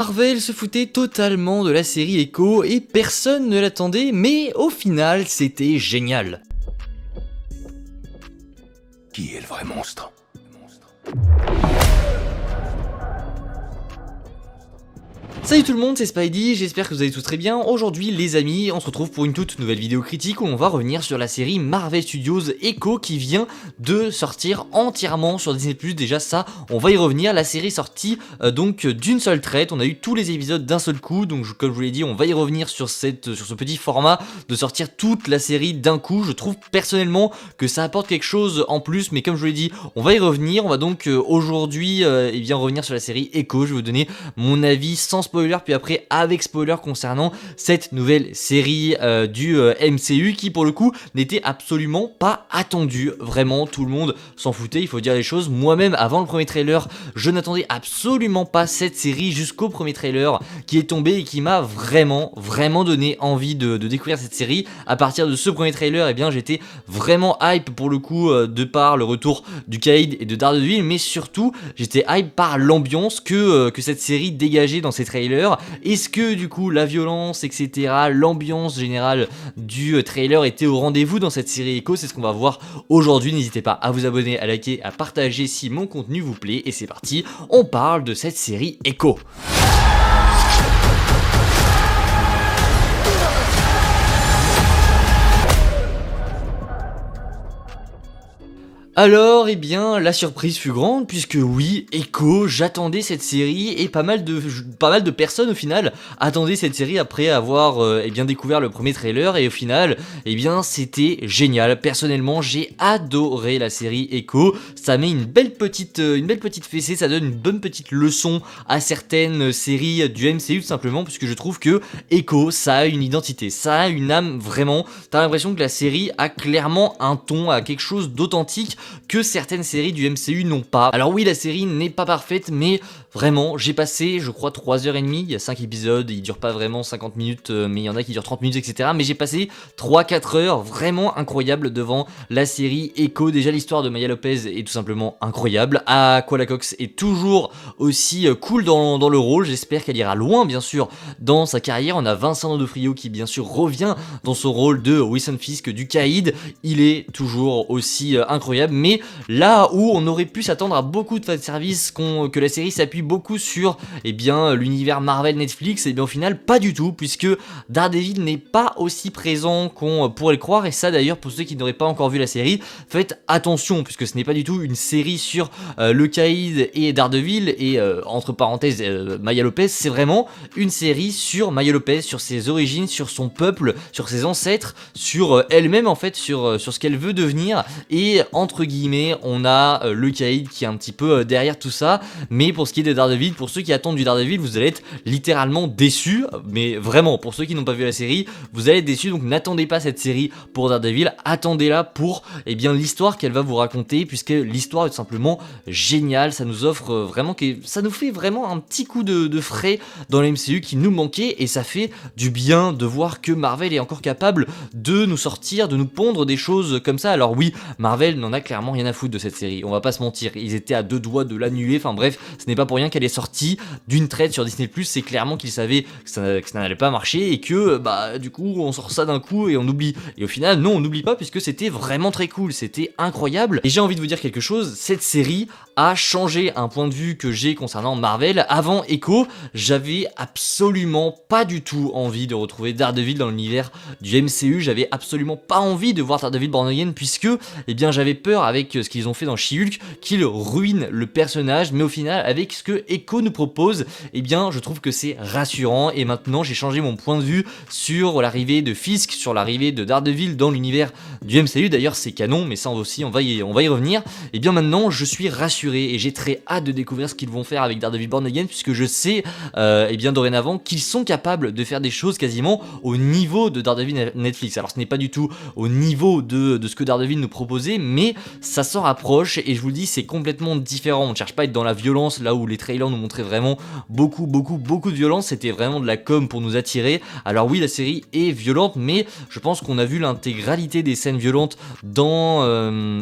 Marvel se foutait totalement de la série Echo et personne ne l'attendait, mais au final c'était génial. Qui est le vrai monstre? Salut tout le monde, c'est Spidey, j'espère que vous allez tous très bien. Aujourd'hui les amis, on se retrouve pour une toute nouvelle vidéo critique où on va revenir sur la série Marvel Studios Echo qui vient de sortir entièrement sur Disney+. Déjà ça, on va y revenir. La série est sortie donc d'une seule traite, on a eu tous les épisodes d'un seul coup, donc comme je vous l'ai dit, on va y revenir sur ce petit format de sortir toute la série d'un coup. Je trouve personnellement que ça apporte quelque chose en plus, mais comme je vous l'ai dit, on va y revenir. On va donc aujourd'hui revenir sur la série Echo. Je vais vous donner mon avis sans spoiler, puis après avec spoiler concernant cette nouvelle série du MCU qui pour le coup n'était absolument pas attendue. Vraiment tout le monde s'en foutait, il faut dire les choses. Moi-même avant le premier trailer je n'attendais absolument pas cette série jusqu'au premier trailer qui est tombé et qui m'a vraiment donné envie de découvrir cette série. À partir de ce premier trailer, eh bien j'étais vraiment hype pour le coup de par le retour du Caïd et de Daredevil, mais surtout j'étais hype par l'ambiance que cette série dégageait dans ses trailers. Est-ce que du coup la violence etc, l'ambiance générale du trailer était au rendez-vous dans cette série Echo? C'est ce qu'on va voir aujourd'hui. N'hésitez pas à vous abonner, à liker, à partager si mon contenu vous plaît, et c'est parti, on parle de cette série Echo. Alors, eh bien, la surprise fut grande, puisque oui, Echo, j'attendais cette série, et pas mal de personnes, au final, attendaient cette série après avoir, découvert le premier trailer, et au final, eh bien, c'était génial. Personnellement, j'ai adoré la série Echo. Ça met une belle petite fessée, ça donne une bonne petite leçon à certaines séries du MCU, tout simplement, puisque je trouve que Echo, ça a une identité, ça a une âme, vraiment. T'as l'impression que la série a clairement un ton, a quelque chose d'authentique que certaines séries du MCU n'ont pas. Alors oui, la série n'est pas parfaite, mais vraiment, j'ai passé, je crois, 3h30, il y a 5 épisodes, ils durent pas vraiment 50 minutes, mais il y en a qui durent 30 minutes, etc. Mais j'ai passé 3-4 heures vraiment incroyables devant la série Echo. Déjà, l'histoire de Maya Lopez est tout simplement incroyable. Aqua Cox est toujours aussi cool dans le rôle, j'espère qu'elle ira loin, bien sûr, dans sa carrière. On a Vincent D'Onofrio qui, bien sûr, revient dans son rôle de Wilson Fisk du Caïd. Il est toujours aussi incroyable. Mais là où on aurait pu s'attendre à beaucoup de fanservice, que la série s'appuie beaucoup sur l'univers Marvel Netflix, et bien au final pas du tout, puisque Daredevil n'est pas aussi présent qu'on pourrait le croire. Et ça d'ailleurs, pour ceux qui n'auraient pas encore vu la série, faites attention, puisque ce n'est pas du tout une série sur le Caïd et Daredevil et entre parenthèses Maya Lopez. C'est vraiment une série sur Maya Lopez, sur ses origines, sur son peuple, sur ses ancêtres, sur elle-même en fait, sur ce qu'elle veut devenir. Et entre guillemets, on a le Caïd qui est un petit peu derrière tout ça. Mais pour ce qui est de Daredevil, pour ceux qui attendent du Daredevil, vous allez être littéralement déçus. Mais vraiment, pour ceux qui n'ont pas vu la série, vous allez être déçus. Donc n'attendez pas cette série pour Daredevil, attendez-la pour l'histoire qu'elle va vous raconter, puisque l'histoire est tout simplement géniale. Ça nous offre ça nous fait vraiment un petit coup de frais dans la MCU qui nous manquait, et ça fait du bien de voir que Marvel est encore capable de nous sortir, de nous pondre des choses comme ça. Alors oui, Marvel n'en a clairement rien à foutre de cette série, on va pas se mentir, ils étaient à 2 doigts de l'annuler. Enfin bref, ce n'est pas pour rien qu'elle est sortie d'une traite sur Disney+, c'est clairement qu'ils savaient que ça n'allait pas marcher, et que du coup on sort ça d'un coup et on oublie. Et au final non, on n'oublie pas, puisque c'était vraiment très cool, c'était incroyable. Et j'ai envie de vous dire quelque chose, cette série a changé un point de vue que j'ai concernant Marvel. Avant Echo, j'avais absolument pas du tout envie de retrouver Daredevil dans l'univers du MCU, j'avais absolument pas envie de voir Daredevil Born Again, puisque j'avais peur avec ce qu'ils ont fait dans She-Hulk qu'ils ruinent le personnage. Mais au final, avec ce que Echo nous propose, je trouve que c'est rassurant. Et maintenant j'ai changé mon point de vue sur l'arrivée de Fisk, sur l'arrivée de Daredevil dans l'univers du MCU. D'ailleurs c'est canon, mais ça aussi on va y revenir. Et bien maintenant je suis rassuré et j'ai très hâte de découvrir ce qu'ils vont faire avec Daredevil Born Again, puisque je sais dorénavant qu'ils sont capables de faire des choses quasiment au niveau de Daredevil Netflix. Alors ce n'est pas du tout au niveau de ce que Daredevil nous proposait, mais ça s'en rapproche, et je vous le dis, c'est complètement différent. On ne cherche pas à être dans la violence là où les trailers nous montraient vraiment beaucoup de violence, c'était vraiment de la com pour nous attirer. Alors oui, la série est violente, mais je pense qu'on a vu l'intégralité des scènes violentes dans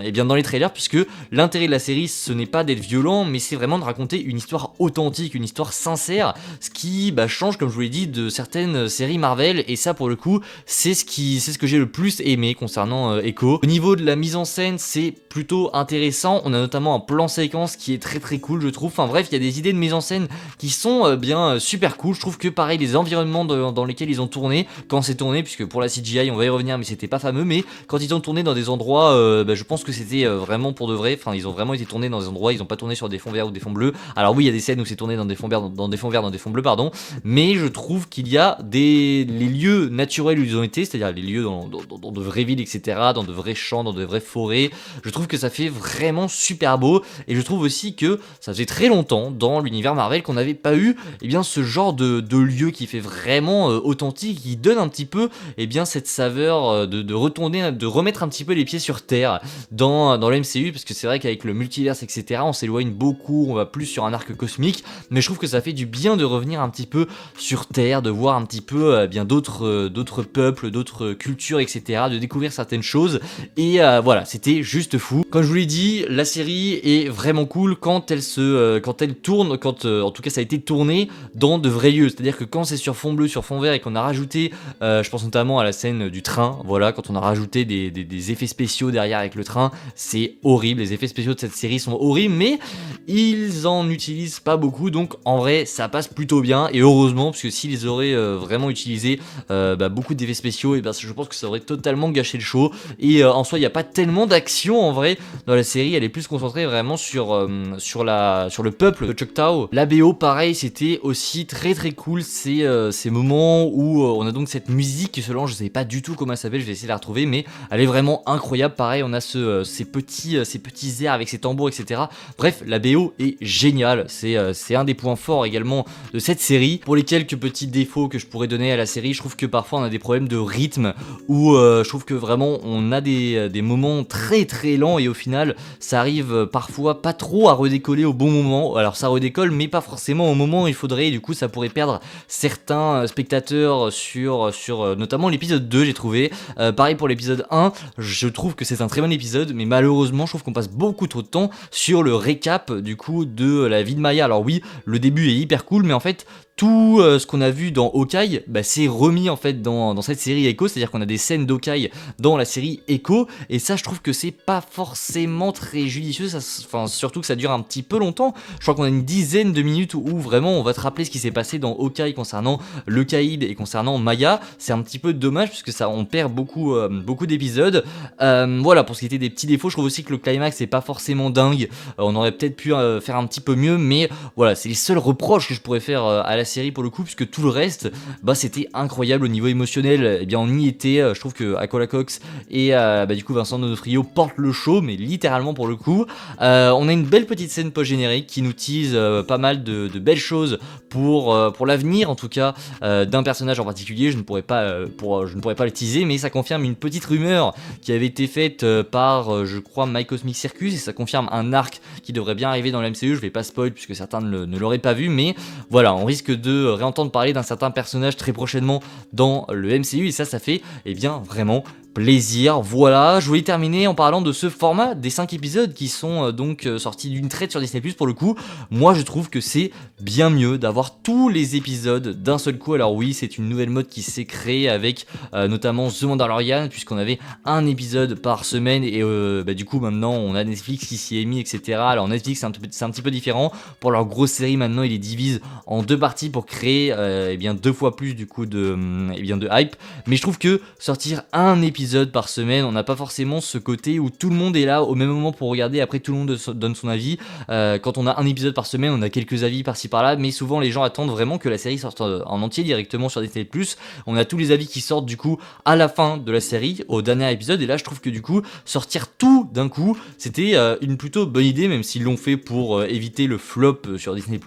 les trailers, puisque l'intérêt de la série, ce n'est pas d'être violent, mais c'est vraiment de raconter une histoire authentique, une histoire sincère, ce qui change, comme je vous l'ai dit, de certaines séries Marvel, et ça pour le coup, c'est ce que j'ai le plus aimé concernant Echo. Au niveau de la mise en scène, c'est plutôt intéressant, on a notamment un plan séquence qui est très cool, je trouve. Enfin bref, il y a des idées de mise en scène qui sont super cool. Je trouve que pareil, les environnements dans lesquels ils ont tourné, quand c'est tourné, puisque pour la CGI on va y revenir, mais c'était pas fameux, mais quand ils ont tourné dans des endroits, je pense que c'était vraiment pour de vrai. Enfin, ils ont vraiment été tournés dans des endroits, ils ont pas tourné sur des fonds verts ou des fonds bleus. Alors oui, il y a des scènes où c'est tourné dans des fonds verts, dans des fonds verts, dans des fonds bleus, pardon, mais je trouve qu'il y a les lieux naturels où ils ont été, c'est-à-dire les lieux dans de vraies villes, etc., dans de vrais champs, dans de vraies forêts. Je trouve que ça fait vraiment super beau, et je trouve aussi que ça faisait très longtemps dans l'univers Marvel qu'on n'avait pas eu ce genre de lieu qui fait vraiment authentique, qui donne un petit peu cette saveur de retourner, de remettre un petit peu les pieds sur terre dans le MCU, parce que c'est vrai qu'avec le multiverse, etc., on s'éloigne beaucoup, on va plus sur un arc cosmique, mais je trouve que ça fait du bien de revenir un petit peu sur terre, de voir un petit peu d'autres peuples, d'autres cultures, etc., de découvrir certaines choses, et voilà, c'était juste fou. Comme je vous l'ai dit, la série est vraiment cool quand elle tourne, en tout cas ça a été tourné dans de vrais lieux, c'est-à-dire que quand c'est sur fond bleu, sur fond vert, et qu'on a rajouté, je pense notamment à la scène du train, voilà, quand on a rajouté des effets spéciaux derrière avec le train, c'est horrible, les effets spéciaux de cette série sont horribles, mais ils en utilisent pas beaucoup, donc en vrai ça passe plutôt bien, et heureusement, parce que s'ils auraient vraiment utilisé beaucoup d'effets spéciaux, et je pense que ça aurait totalement gâché le show, et en soi il n'y a pas tellement d'action en vrai dans la série, elle est plus concentrée vraiment sur le peuple de Choctaw. La BO pareil, c'était aussi très cool, ces moments où on a donc cette musique qui se lance, je sais pas du tout comment elle s'appelle, je vais essayer de la retrouver, mais elle est vraiment incroyable. Pareil, on a ces petits airs avec ces tambours, etc. Bref, la BO est géniale, c'est un des points forts également de cette série. Pour les quelques petits défauts que je pourrais donner à la série, je trouve que parfois on a des problèmes de rythme, où je trouve que vraiment on a des moments très lents, et au final ça arrive parfois pas trop à redécoller au bon moment. Alors ça redécolle, mais pas forcément au moment où il faudrait, et du coup ça pourrait perdre certains spectateurs sur notamment l'épisode 2, j'ai trouvé. Pareil pour l'épisode 1, je trouve que c'est un très bon épisode, mais malheureusement je trouve qu'on passe beaucoup trop de temps sur le récap du coup de la vie de Maya. Alors oui, le début est hyper cool, mais en fait tout ce qu'on a vu dans Hawkeye, c'est remis en fait dans cette série Echo, c'est-à-dire qu'on a des scènes d'Hawkeye dans la série Echo, et ça je trouve que c'est pas forcément très judicieux, surtout que ça dure un petit peu longtemps. Je crois qu'on a une dizaine de minutes où vraiment on va te rappeler ce qui s'est passé dans Hawkeye concernant le Caïd et concernant Maya. C'est un petit peu dommage puisque ça on perd beaucoup d'épisodes. Voilà, pour ce qui était des petits défauts, je trouve aussi que le climax est pas forcément dingue. On aurait peut-être pu faire un petit peu mieux, mais voilà, c'est les seuls reproches que je pourrais faire à la série pour le coup, puisque tout le reste c'était incroyable au niveau émotionnel. On y était, je trouve que Aquila Cox et du coup Vincent D'Onofrio portent le show, mais littéralement pour le coup. On a une belle petite scène post-générique qui nous tease pas mal de belles choses pour l'avenir, en tout cas d'un personnage en particulier. Je ne pourrais pas le teaser, mais ça confirme une petite rumeur qui avait été faite par je crois My Cosmic Circus, et ça confirme un arc qui devrait bien arriver dans la MCU. Je vais pas spoil puisque certains ne l'auraient pas vu, mais voilà, on risque de réentendre parler d'un certain personnage très prochainement dans le MCU, et ça fait vraiment plaisir. Voilà, je voulais terminer en parlant de ce format des 5 épisodes qui sont sortis d'une traite sur Disney+. Pour le coup, moi je trouve que c'est bien mieux d'avoir tous les épisodes d'un seul coup. Alors oui, c'est une nouvelle mode qui s'est créée avec notamment The Mandalorian, puisqu'on avait un épisode par semaine, et du coup maintenant on a Netflix qui s'y est mis, etc. Alors Netflix c'est un petit peu différent. Pour leur grosse série maintenant, ils les divisent en 2 parties pour créer 2 fois plus du coup de hype. Mais je trouve que sortir un épisode par semaine, on n'a pas forcément ce côté où tout le monde est là au même moment pour regarder, après tout le monde donne son avis. Quand on a un épisode par semaine, on a quelques avis par-ci par-là, mais souvent les gens attendent vraiment que la série sorte en entier directement sur Disney+. On a tous les avis qui sortent du coup à la fin de la série, au dernier épisode, et là je trouve que du coup sortir tout d'un coup, c'était une plutôt bonne idée, même s'ils l'ont fait pour éviter le flop sur Disney+.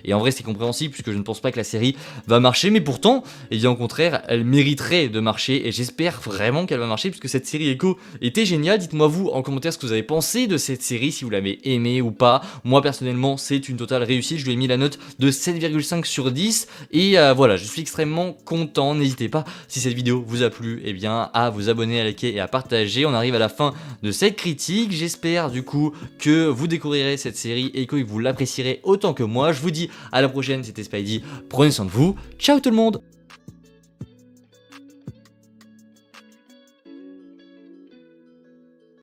Et en vrai c'est compréhensible puisque je ne pense pas que la série va marcher, mais pourtant, au contraire, elle mériterait de marcher, et j'espère vraiment qu'elle qu'elle va marcher puisque cette série Echo était géniale. Dites-moi vous en commentaire ce que vous avez pensé de cette série, si vous l'avez aimée ou pas. Moi personnellement c'est une totale réussite, je lui ai mis la note de 7,5 sur 10 et voilà, je suis extrêmement content. N'hésitez pas, si cette vidéo vous a plu, eh bien à vous abonner, à liker et à partager. On arrive à la fin de cette critique, j'espère du coup que vous découvrirez cette série et que vous l'apprécierez autant que moi. Je vous dis à la prochaine, c'était Spidey, prenez soin de vous, ciao tout le monde.